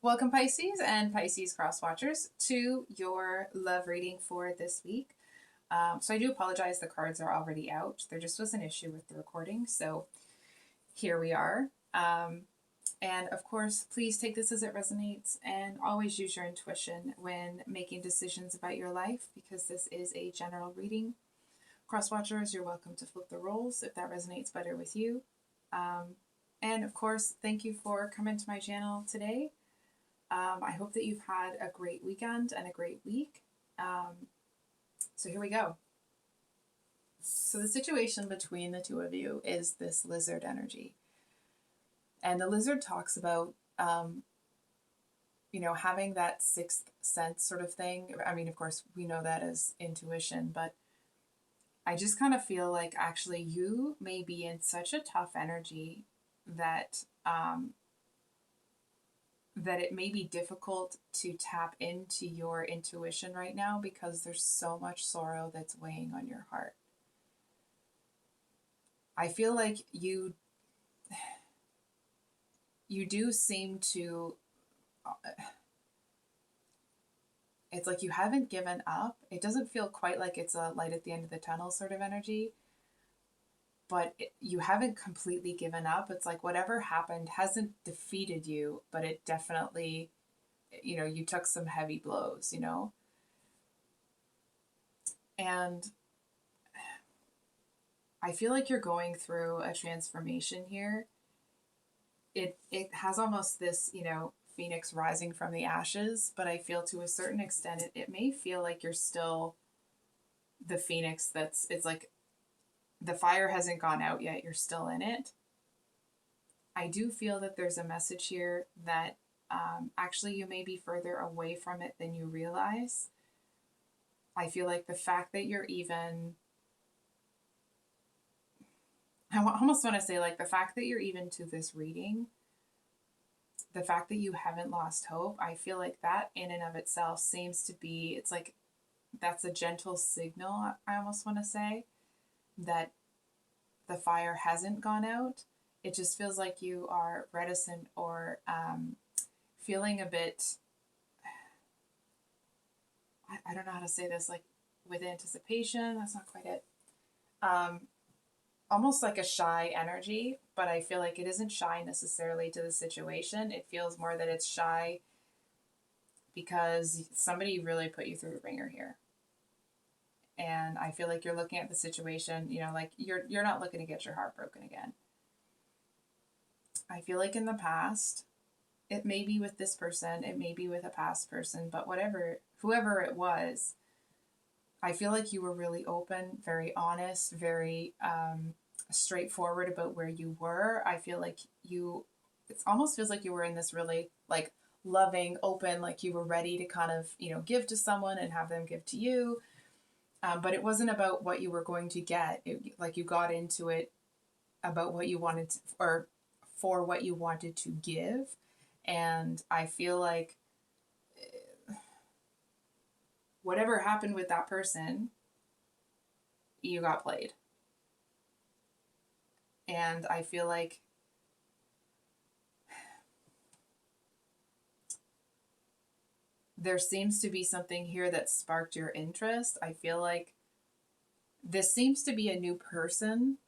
Welcome, Pisces and Pisces cross watchers, to your love reading for this week. So I do apologize, the cards are already out. There just was an issue with the recording, so here we are. And of course, please take this as it resonates and always use your intuition when making decisions about your life, because this is a general reading. Cross watchers, you're welcome to flip the roles if that resonates better with you. And of course, thank you for coming to my channel today. I hope that you've had a great weekend and a great week. So here we go. So the situation between the two of you is this lizard energy. And the lizard talks about, having that sixth sense sort of thing. I mean, of course, we know that as intuition, but I just kind of feel like actually you may be in such a tough energy that that it may be difficult to tap into your intuition right now because there's so much sorrow that's weighing on your heart. I feel like you do seem to, it's like you haven't given up. It doesn't feel quite like it's a light at the end of the tunnel sort of energy, but you haven't completely given up. It's like whatever happened hasn't defeated you, but it definitely, you took some heavy blows, And I feel like you're going through a transformation here. It has almost this, phoenix rising from the ashes, but I feel to a certain extent it may feel like you're still the phoenix it's like the fire hasn't gone out yet, you're still in it. I do feel that there's a message here that actually you may be further away from it than you realize. I feel like the fact that you're even, I almost want to say, like, the fact that you're even to this reading, the fact that you haven't lost hope, I feel like that in and of itself seems to be, it's like that's a gentle signal, I almost want to say, that the fire hasn't gone out. It just feels like you are reticent or feeling a bit, I don't know how to say this, like with anticipation, that's not quite it. Um, Almost like a shy energy, but I feel like it isn't shy necessarily to the situation. It feels more that it's shy because somebody really put you through the ringer here. And I feel like you're looking at the situation, like you're not looking to get your heart broken again. I feel like in the past, it may be with this person, it may be with a past person, but whoever it was, I feel like you were really open, very honest, very straightforward about where you were. I feel like it almost feels like you were in this really like loving, open, like you were ready to kind of, give to someone and have them give to you. But it wasn't about what you were going to get. Like you got into it about what you wanted to, or for what you wanted to give. And I feel like whatever happened with that person, you got played. And I feel like there seems to be something here that sparked your interest. I feel like this seems to be a new person,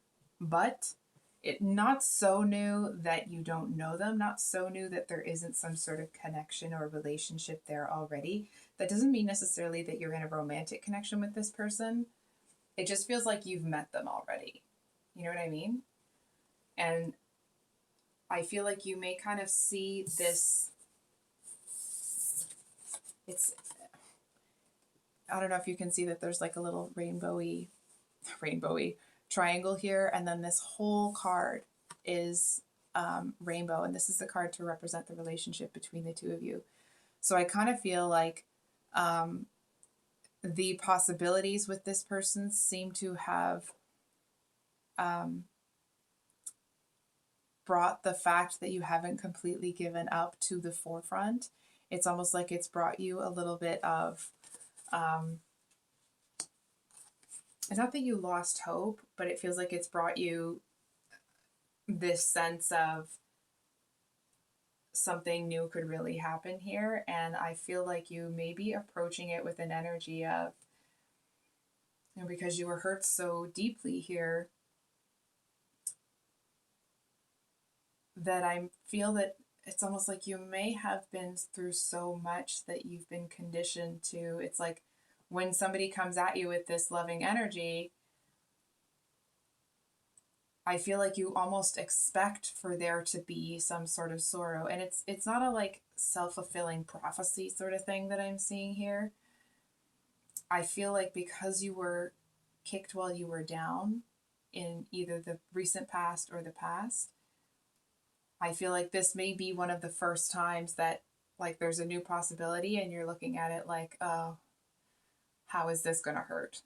but it not so new that you don't know them, not so new that there isn't some sort of connection or relationship there already. That doesn't mean necessarily that you're in a romantic connection with this person. It just feels like you've met them already. You know what I mean? And I feel like you may kind of see this, it's, I don't know if you can see that there's like a little rainbowy triangle here, and then this whole card is rainbow, and this is the card to represent the relationship between the two of you. So I kind of feel like the possibilities with this person seem to have brought the fact that you haven't completely given up to the forefront. It's almost like it's brought you a little bit of, it's not that you lost hope, but it feels like it's brought you this sense of something new could really happen here. And I feel like you may be approaching it with an energy of, because you were hurt so deeply here, that I feel that it's almost like you may have been through so much that you've been conditioned to. It's like when somebody comes at you with this loving energy, I feel like you almost expect for there to be some sort of sorrow. And it's not a like self-fulfilling prophecy sort of thing that I'm seeing here. I feel like because you were kicked while you were down in either the recent past or the past, I feel like this may be one of the first times that like there's a new possibility and you're looking at it like, oh, how is this going to hurt?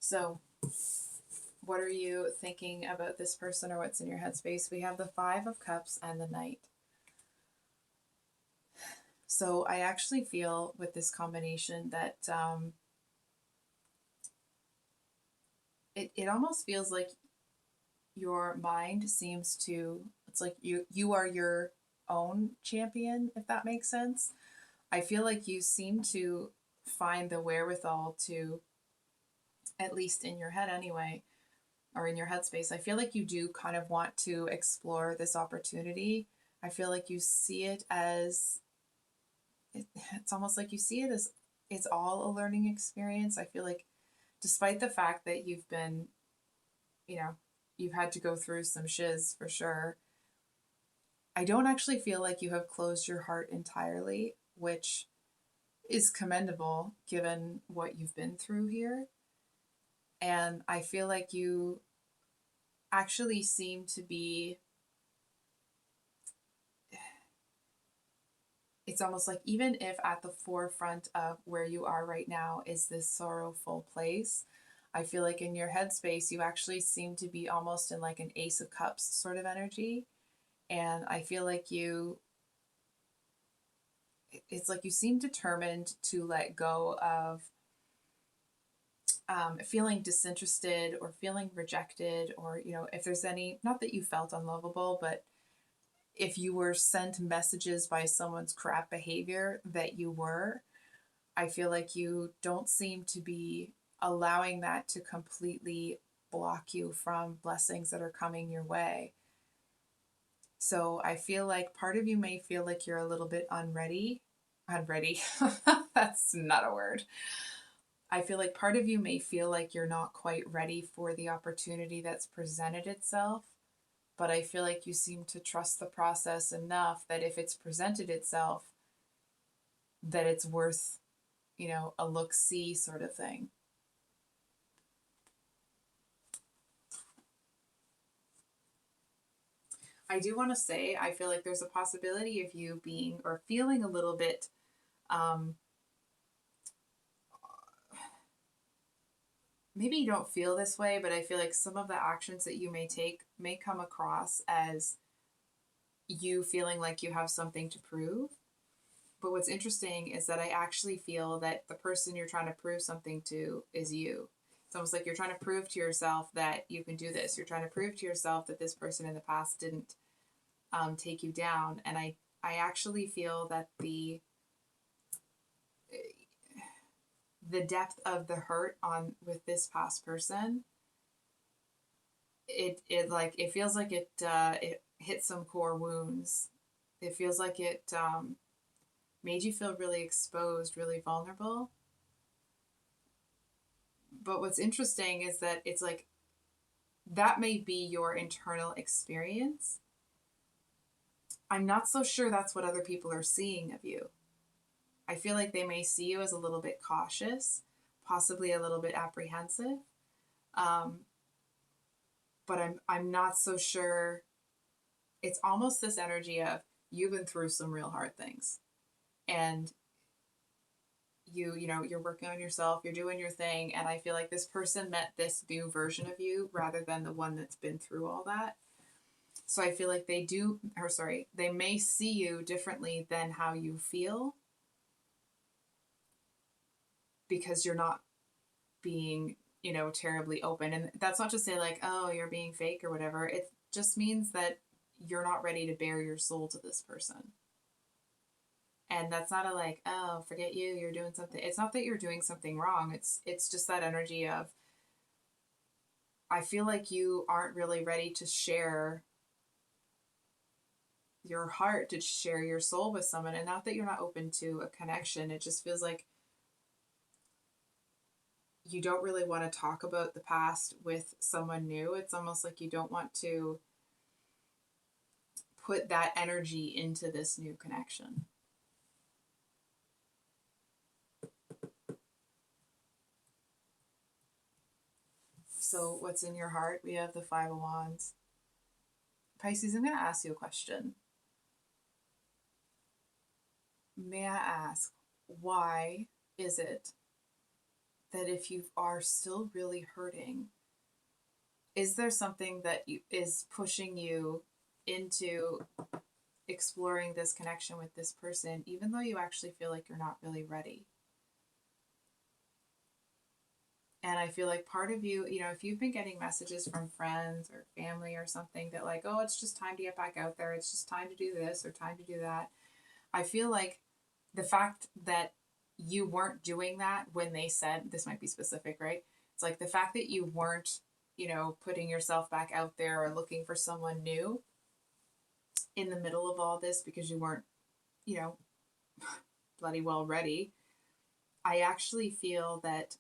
So, what are you thinking about this person, or what's in your headspace? We have the Five of Cups and the Knight. So I actually feel with this combination that it almost feels like your mind seems to, it's like you are your own champion, if that makes sense. I feel like you seem to find the wherewithal to, at least in your head anyway, or in your headspace, I feel like you do kind of want to explore this opportunity. I feel like you see it as, it's almost like you see it as it's all a learning experience. I feel like despite the fact that you've been, you know, you've had to go through some shiz for sure, I don't actually feel like you have closed your heart entirely, which is commendable given what you've been through here. And I feel like you actually seem to be, it's almost like even if at the forefront of where you are right now is this sorrowful place, I feel like in your headspace, you actually seem to be almost in like an Ace of Cups sort of energy. And I feel like it's like you seem determined to let go of feeling disinterested or feeling rejected, or, if there's any, not that you felt unlovable, but if you were sent messages by someone's crap behavior that you were, I feel like you don't seem to be allowing that to completely block you from blessings that are coming your way. So I feel like part of you may feel like you're a little bit unready. Unready. That's not a word. I feel like part of you may feel like you're not quite ready for the opportunity that's presented itself. But I feel like you seem to trust the process enough that if it's presented itself, that it's worth, a look-see sort of thing. I do want to say, I feel like there's a possibility of you being or feeling a little bit, maybe you don't feel this way, but I feel like some of the actions that you may take may come across as you feeling like you have something to prove. But what's interesting is that I actually feel that the person you're trying to prove something to is you. It's almost like you're trying to prove to yourself that you can do this. You're trying to prove to yourself that this person in the past didn't take you down. And I actually feel that the depth of the hurt on with this past person, it feels like it hit some core wounds. It feels like it made you feel really exposed, really vulnerable. But what's interesting is that it's like that may be your internal experience. I'm not so sure that's what other people are seeing of you. I feel like they may see you as a little bit cautious, possibly a little bit apprehensive. But I'm not so sure. It's almost this energy of you've been through some real hard things, and you're working on yourself, you're doing your thing, and I feel like this person met this new version of you rather than the one that's been through all that. So I feel like they may see you differently than how you feel, because you're not being, terribly open. And that's not to say like, oh, you're being fake or whatever. It's just means that you're not ready to bare your soul to this person. And that's not a like, oh, forget you, you're doing something. It's not that you're doing something wrong. It's just that energy of, I feel like you aren't really ready to share your heart, to share your soul with someone. And not that you're not open to a connection. It just feels like you don't really want to talk about the past with someone new. It's almost like you don't want to put that energy into this new connection. So what's in your heart? We have the Five of Wands. Pisces, I'm going to ask you a question. May I ask, why is it that if you are still really hurting, is there something that is pushing you into exploring this connection with this person, even though you actually feel like you're not really ready? And I feel like part of you, if you've been getting messages from friends or family or something that like, oh, it's just time to get back out there. It's just time to do this or time to do that. I feel like the fact that you weren't doing that when they said, this might be specific, right? It's like the fact that you weren't, putting yourself back out there or looking for someone new in the middle of all this because you weren't, bloody well ready. I actually feel that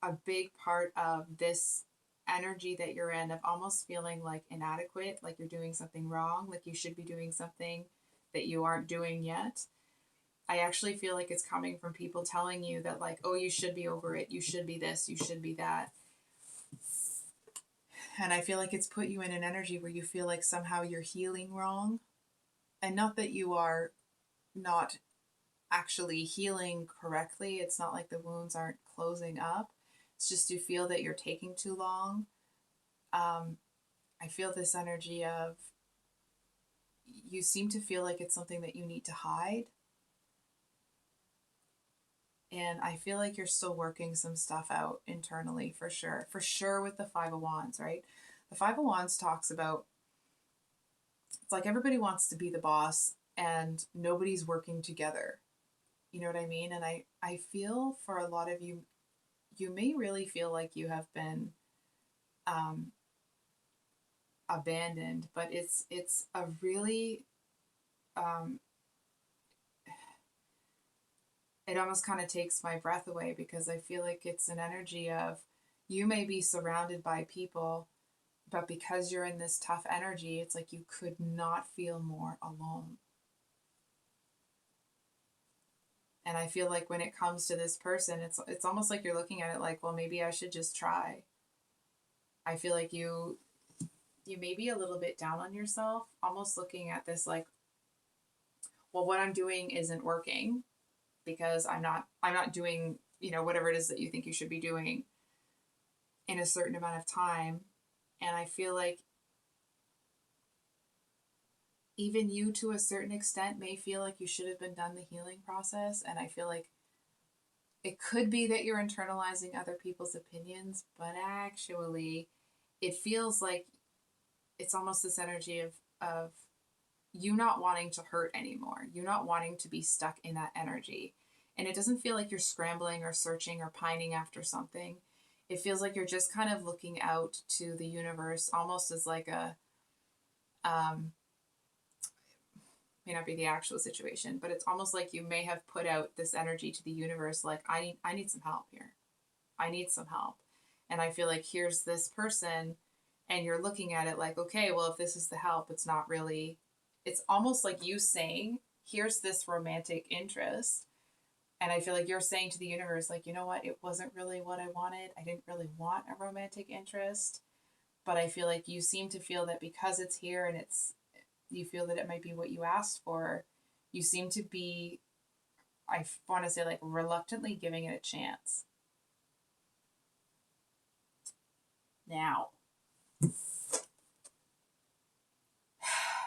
a big part of this energy that you're in of almost feeling like inadequate, like you're doing something wrong, like you should be doing something that you aren't doing yet. I actually feel like it's coming from people telling you that like, oh, you should be over it. You should be this, you should be that. And I feel like it's put you in an energy where you feel like somehow you're healing wrong. And not that you are not actually healing correctly. It's not like the wounds aren't closing up. It's just you feel that you're taking too long. I feel this energy of you seem to feel like it's something that you need to hide. And I feel like you're still working some stuff out internally for sure. For sure with the Five of Wands, right? The Five of Wands talks about, it's like everybody wants to be the boss and nobody's working together. You know what I mean? And I feel for a lot of you, you may really feel like you have been abandoned, but it's a really it almost kind of takes my breath away because I feel like it's an energy of you may be surrounded by people, but because you're in this tough energy, it's like you could not feel more alone. And I feel like when it comes to this person, it's almost like you're looking at it like, well, maybe I should just try. I feel like you may be a little bit down on yourself, almost looking at this like, well, what I'm doing isn't working because I'm not doing, whatever it is that you think you should be doing in a certain amount of time. And I feel like even you to a certain extent may feel like you should have been done the healing process. And I feel like it could be that you're internalizing other people's opinions, but actually it feels like it's almost this energy of you not wanting to hurt anymore. You not wanting to be stuck in that energy. And it doesn't feel like you're scrambling or searching or pining after something. It feels like you're just kind of looking out to the universe almost as like a, may not be the actual situation, but it's almost like you may have put out this energy to the universe like, I need some help here. I need some help. And I feel like here's this person, and you're looking at it like, okay, well, if this is the help, it's not really, it's almost like you saying, here's this romantic interest. And I feel like you're saying to the universe, like, you know what? It wasn't really what I wanted. I didn't really want a romantic interest. But I feel like you seem to feel that because it's here and you feel that it might be what you asked for, you seem to be, I want to say, like, reluctantly giving it a chance. Now,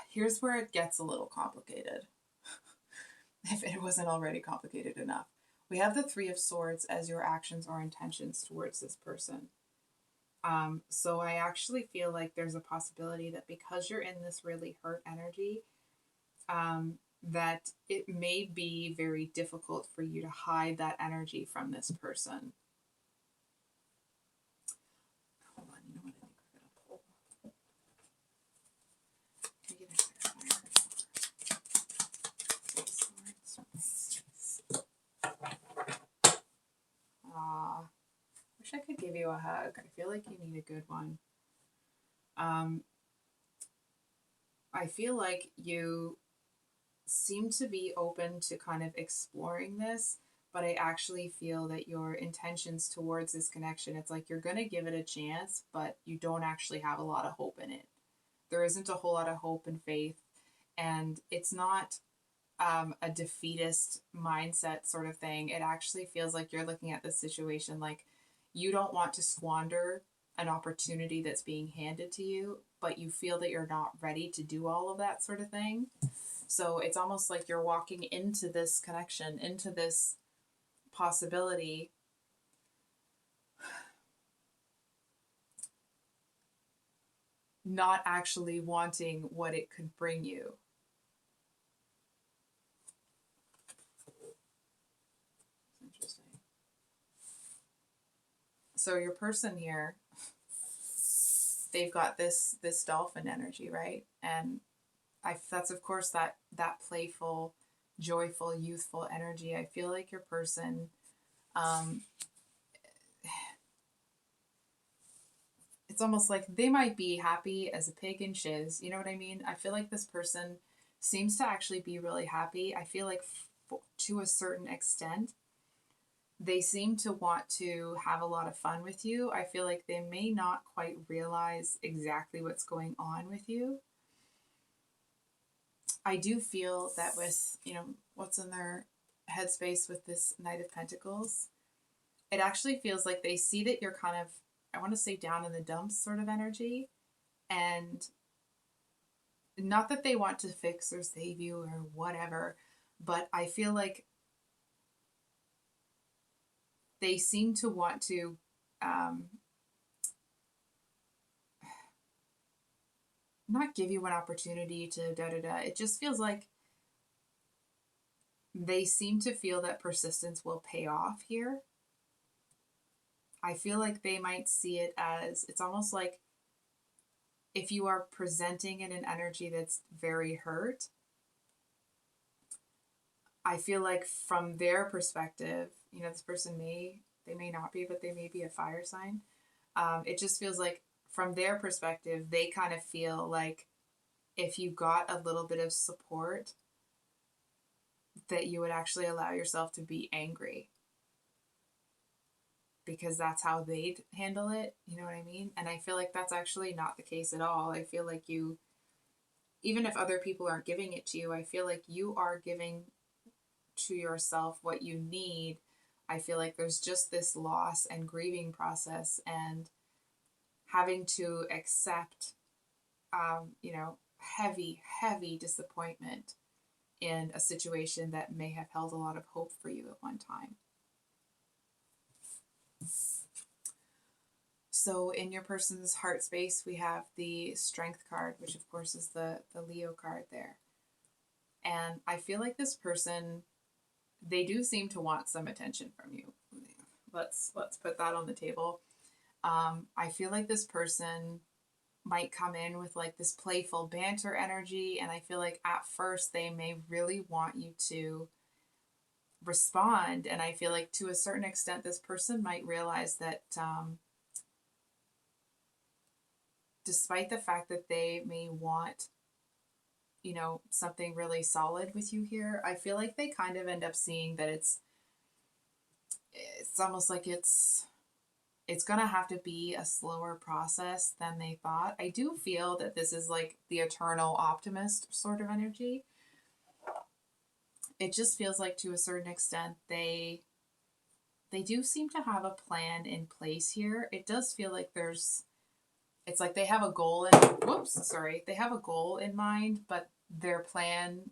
here's where it gets a little complicated, if it wasn't already complicated enough. We have the Three of Swords as your actions or intentions towards this person. So I actually feel like there's a possibility that because you're in this really hurt energy, that it may be very difficult for you to hide that energy from this person. Hold on, you know what? I think we're gonna pull. Let me get a clarifier. Aw, wish I could give you a hug. I feel like you need a good one. I feel like you seem to be open to kind of exploring this, but I actually feel that your intentions towards this connection, it's like you're going to give it a chance, but you don't actually have a lot of hope in it. There isn't a whole lot of hope and faith, and it's not a defeatist mindset sort of thing. It actually feels like you're looking at this situation like you don't want to squander an opportunity that's being handed to you, but you feel that you're not ready to do all of that sort of thing. So it's almost like you're walking into this connection, into this possibility, not actually wanting what it could bring you. Interesting. So your person here, they've got this dolphin energy, right? And that's of course that playful, joyful, youthful energy. I feel like your person, um, it's almost like they might be happy as a pig in shiz. You know what I mean? I feel like this person seems to actually be really happy. I feel like to a certain extent, they seem to want to have a lot of fun with you. I feel like they may not quite realize exactly what's going on with you. I do feel that with, what's in their headspace with this Knight of Pentacles, it actually feels like they see that you're kind of, I want to say, down in the dumps sort of energy. And not that they want to fix or save you or whatever, but I feel like they seem to want to not give you an opportunity to da da da. It just feels like they seem to feel that persistence will pay off here. I feel like they might see it as, it's almost like if you are presenting in an energy that's very hurt, I feel like from their perspective, this person they may not be, but they may be a fire sign. It just feels like from their perspective, they kind of feel like if you got a little bit of support, that you would actually allow yourself to be angry because that's how they'd handle it. You know what I mean? And I feel like that's actually not the case at all. I feel like you, even if other people aren't giving it to you, I feel like you are giving to yourself what you need. I feel like there's just this loss and grieving process and having to accept, heavy disappointment in a situation that may have held a lot of hope for you at one time. So in your person's heart space, we have the Strength card, which of course is the Leo card there. And I feel like this person, they do seem to want some attention from you. Let's put that on the table. I feel like this person might come in with like this playful banter energy, and I feel like at first they may really want you to respond, and I feel like to a certain extent this person might realize that despite the fact that they may want something really solid with you here, I feel like they kind of end up seeing that it's almost like it's going to have to be a slower process than they thought. I do feel that this is like the eternal optimist sort of energy. It just feels like to a certain extent they do seem to have a plan in place here. It does feel like it's like they have a goal they have a goal in mind, but their plan,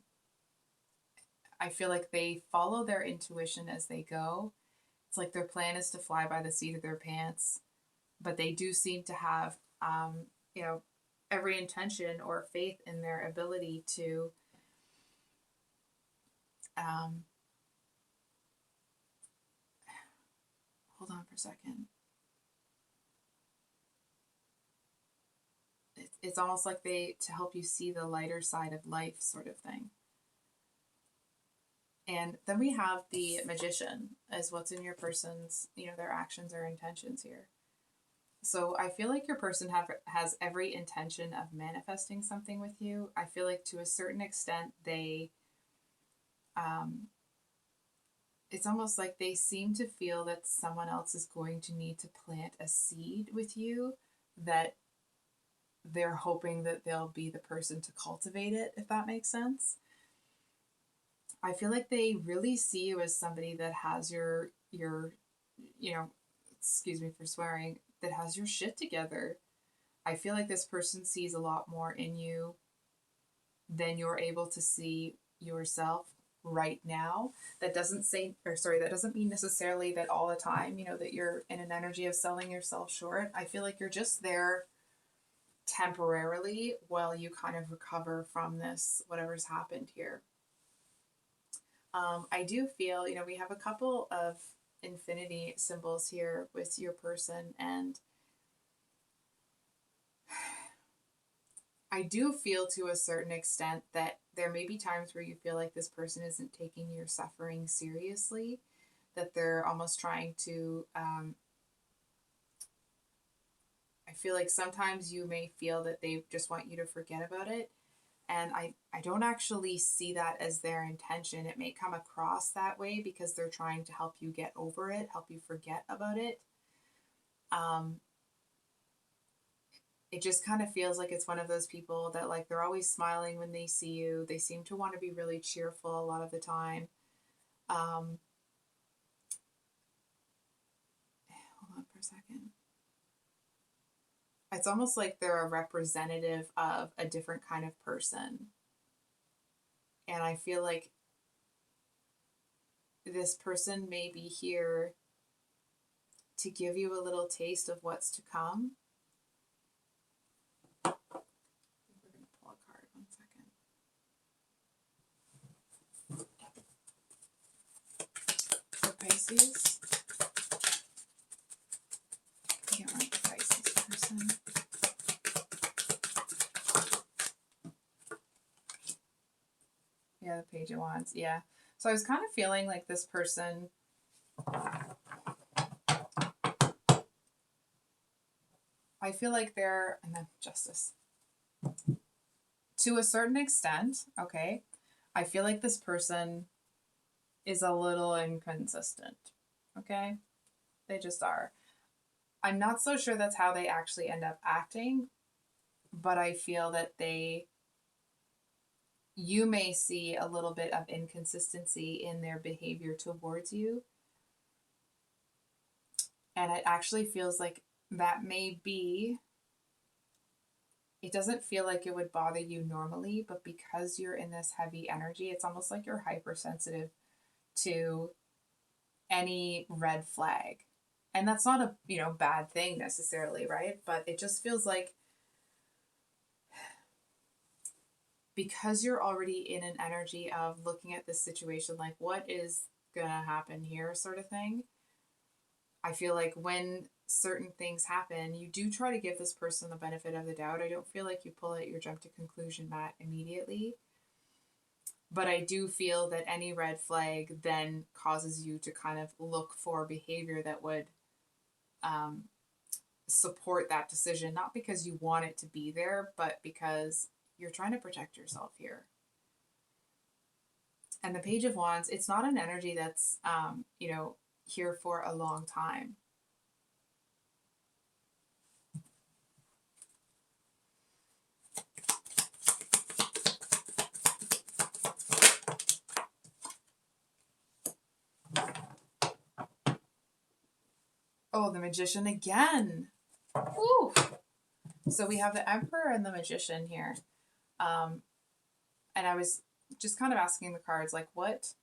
I feel like they follow their intuition as they go. It's like their plan is to fly by the seat of their pants, but they do seem to have, you know, every intention or faith in their ability to, um, hold on for a second. It's almost like to help you see the lighter side of life, sort of thing. And then we have the Magician as what's in your person's, their actions or intentions here. So I feel like your person has every intention of manifesting something with you. I feel like to a certain extent um, it's almost like they seem to feel that someone else is going to need to plant a seed with you, that they're hoping that they'll be the person to cultivate it, if that makes sense. I feel like they really see you as somebody that has your excuse me for swearing, that has your shit together. I feel like this person sees a lot more in you than you're able to see yourself right now. That doesn't mean necessarily that all the time, that you're in an energy of selling yourself short. I feel like you're just there temporarily while you kind of recover from this, whatever's happened here. I do feel, we have a couple of infinity symbols here with your person, and I do feel to a certain extent that there may be times where you feel like this person isn't taking your suffering seriously, that they're almost trying to, I feel like sometimes you may feel that they just want you to forget about it. And I don't actually see that as their intention. It may come across that way because they're trying to help you get over it, help you forget about it. It just kind of feels like it's one of those people that, like, they're always smiling when they see you. They seem to want to be really cheerful a lot of the time. Hold on for a second. It's almost like they're a representative of a different kind of person. And I feel like this person may be here to give you a little taste of what's to come. We're going to pull a card. 1 second. For Pisces. You don't like the Pisces person. Yeah, the Page of Wands. Yeah. So I was kind of feeling like this person, I feel like they're, and then Justice. To a certain extent, okay, I feel like this person is a little inconsistent, okay? They just are. I'm not so sure that's how they actually end up acting, but I feel that you may see a little bit of inconsistency in their behavior towards you. And it actually feels like that may be, it doesn't feel like it would bother you normally, but because you're in this heavy energy, it's almost like you're hypersensitive to any red flag. And that's not a, bad thing necessarily, right? But it just feels like because you're already in an energy of looking at this situation, like, what is going to happen here, sort of thing. I feel like when certain things happen, you do try to give this person the benefit of the doubt. I don't feel like you pull out your jump to conclusion mat immediately. But I do feel that any red flag then causes you to kind of look for behavior that would support that decision, not because you want it to be there, but because you're trying to protect yourself here. And the Page of Wands, it's not an energy that's, here for a long time. Oh, the Magician again. Woo! So we have the Emperor and the Magician here. And I was just kind of asking the cards, like, what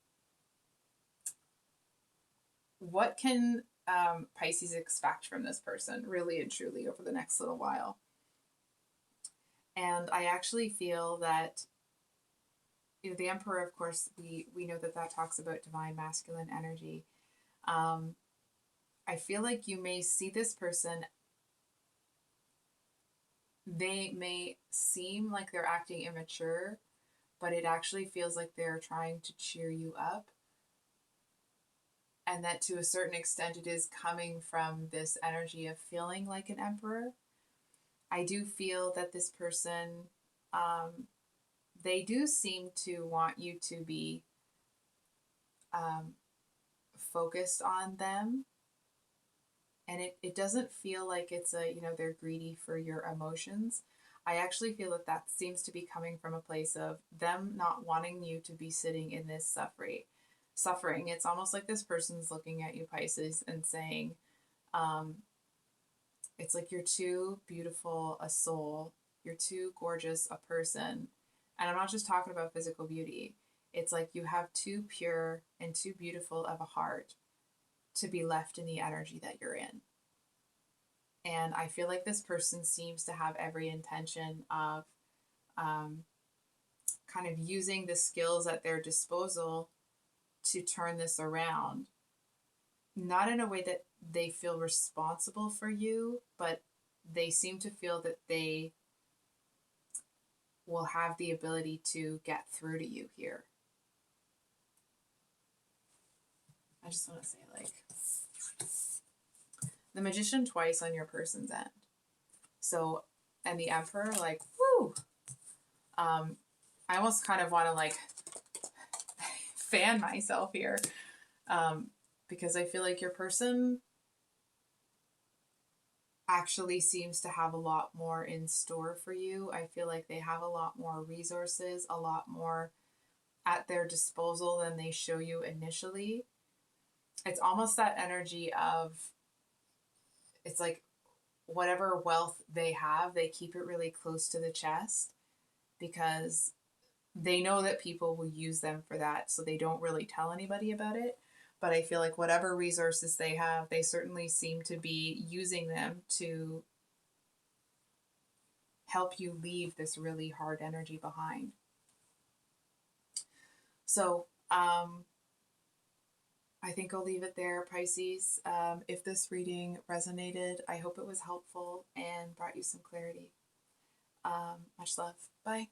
can Pisces expect from this person, really and truly, over the next little while. And I actually feel that, you know, the Emperor, of course, we know that that talks about divine masculine energy. I feel like you may see this person, they may seem like they're acting immature, but it actually feels like they're trying to cheer you up. And that to a certain extent, it is coming from this energy of feeling like an emperor. I do feel that this person, they do seem to want you to be focused on them. And it doesn't feel like it's a, you know, they're greedy for your emotions. I actually feel that that seems to be coming from a place of them not wanting you to be sitting in this suffering. It's almost like this person's looking at you, Pisces, and saying, it's like you're too beautiful a soul, you're too gorgeous a person. And I'm not just talking about physical beauty. It's like you have too pure and too beautiful of a heart to be left in the energy that you're in. And I feel like this person seems to have every intention of kind of using the skills at their disposal to turn this around. Not in a way that they feel responsible for you, but they seem to feel that they will have the ability to get through to you here. I just want to say, like, the Magician twice on your person's end. So, and the Emperor, like, whoo! I almost kind of want to, like, fan myself here, because I feel like your person actually seems to have a lot more in store for you. I feel like they have a lot more resources, a lot more at their disposal than they show you initially. It's almost that energy of, it's like whatever wealth they have, they keep it really close to the chest because they know that people will use them for that. So they don't really tell anybody about it. But I feel like whatever resources they have, they certainly seem to be using them to help you leave this really hard energy behind. So I think I'll leave it there, Pisces. If this reading resonated, I hope it was helpful and brought you some clarity. Much love. Bye.